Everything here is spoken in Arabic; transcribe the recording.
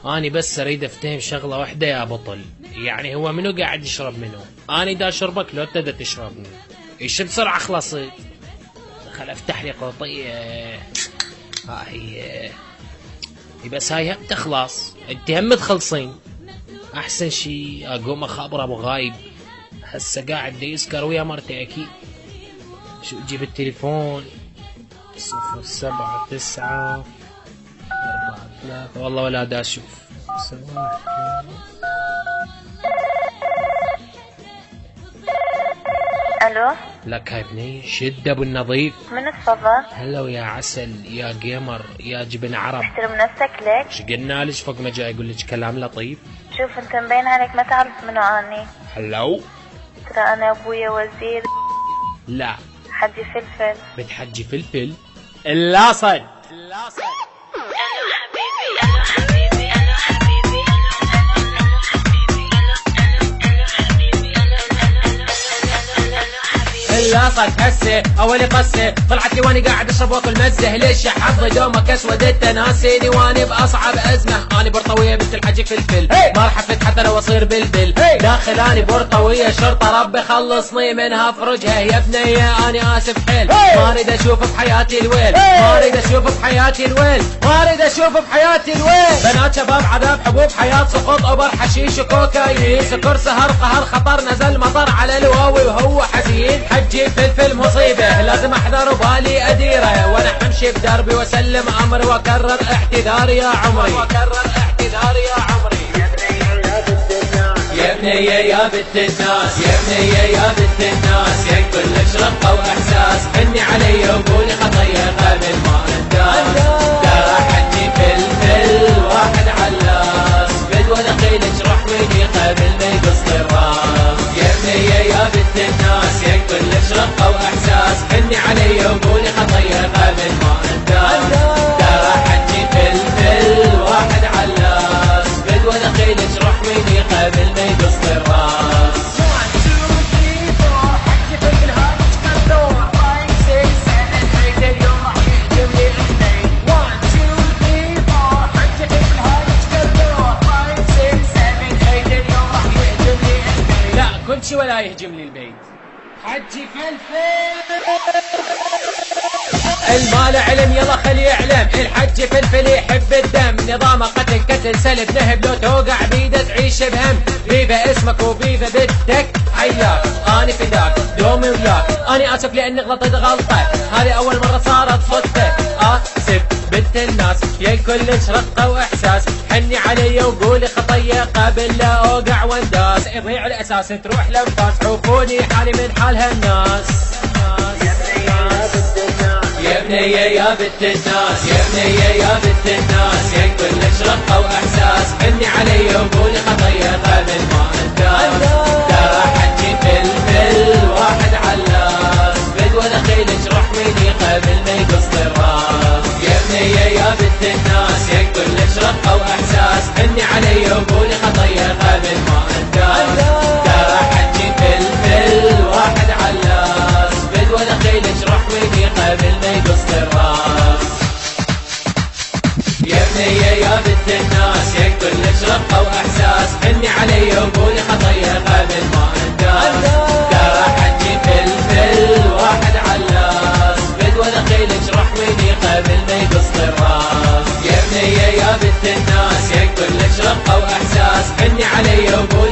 اني بس اريد افتهم شغله واحده يا بطل، يعني هو منو قاعد يشرب منه؟ اني دا اشربك لو انت دا تشربني؟ ايش بسرعه خلصت. خل افتح لي قوطيه. ها هي بس هاي هم تخلص، انت هم تخلصين. احسن شي اقوم اخابر ابو غايب، هسه قاعد يسكر ويا مرتي اكيد. شو اجيب التليفون؟ 079 43 والله ولا دا اشوف. الو لك هاي بني شد ابو النظيف. من اتفضل؟ هلا ويا عسل يا جيمر يا جبن عرب. احترم نفسك لك. ايش قلنا لك فوق ما جاي اقول لك كلام لطيف. شوف انت مبين عليك ما تعرف منو اني. هلو ترى انا ابويا وزير. لا حجي فلفل. بتحجي فلفل؟ اللاصد اللاصد. الو حبيبي الو حبيبي الو حبيبي الو حبيبي الو حبيبي اللاصد هسه اولي قصه طلعت لي واني قاعد اشرب واكل مزه. ليش حظي دومك اسود انت ناسيني واني باصعب ازمه. اني برطويه بنت الحجي فلفل ما راح افلت حتى لو اصير بلبل. داخل اني برطويه شرطه ربي خلصني منها فرجها. يا بنيه اني اسف حيل ما اريد اشوف بحياتي الويل. ما اريد اشوف بحياتي الويل. ما اريد اشوف بحياتي الويل. بنات شباب عذاب حبوب حياه سقوط ابر حشيش وكوكايين سكر سهر قهر خطر نزل مطر على الواوي وهو حزين. حجي فلفل مصيبه لازم احذر وبالي اديره وانا امشي بدربي واسلم امري واكرر اعتذاري يا عمري. واكرر اعتذاري يا عمري. يا بنيه يا بنت الناس يا بنيه يا بنت الناس يا كلش رقه واحساس. حني علي وقولي خطيه قبل ما انداس. ترى حجي فلفل واحد علاس بدوى نقيلك روح مني قبل ما يقص الراس. يا بنيه يا بنت الناس يا كلش رقه واحساس. حني علي وقولي خطيه قبل ما انداس. ترى حجي فلفل واحد علاس بدوى نقيلك روح مني قبل ما يقص الراس. 1 2 3 4 حجي فلفل هاي كالدور 5 6 7 8 اليوم راح يهجم لي الاثنين. 1 2 3 4 حجي فلفل هاي كالدور 5 6 7 8 اليوم راح يهجم لي الاثنين. لا كل شي ولا يهجم لي البيت. حجي فلفل المال علم يلا خليه يعلم. الحج فلفل يحب الدم نظامه قتل قتل سلب نهب لو توقع بيده تعيش بهم. بيبه اسمك وبيبه بدك عياك اني فداك دومي وياك. اني اسف لاني غلطت غلطه هذه اول مره صارت صدفه. اسف بنت الناس يا كلش رقه واحساس. حني علي وقولي خطيه قبل لا اوقع وانداس. يضيع الاساس تروح لنفاس عوفوني حالي من حال هالناس. يا بنيه يا بنت الناس يا بنيه يا بنت الناس يا كلش رقه واحساس. حني علي وقولي خطيه قبل ما انداس. ترى حجي فلفل واحد علاس بدوى نخيلك روح مني قبل ما يقص الراس. يا بنيه يا بنت الناس يا كلش رقه واحساس. حني علي وقولي خطيه قبل ما انداس. ترى حجي فلفل واحد علاس بدوى نخيلك روح مني قبل ما يقص الراس. يا بنيه يا بنت الناس يا كلش رقه واحساس. حني علي وقولي خطيه قبل ما انداس. ترى حجي فلفل واحد علاس بدوى نخيلك روح مني قبل ما يقص الراس. يا بنيه يا بنت الناس يا كلش رقه واحساس. حني علي وقولي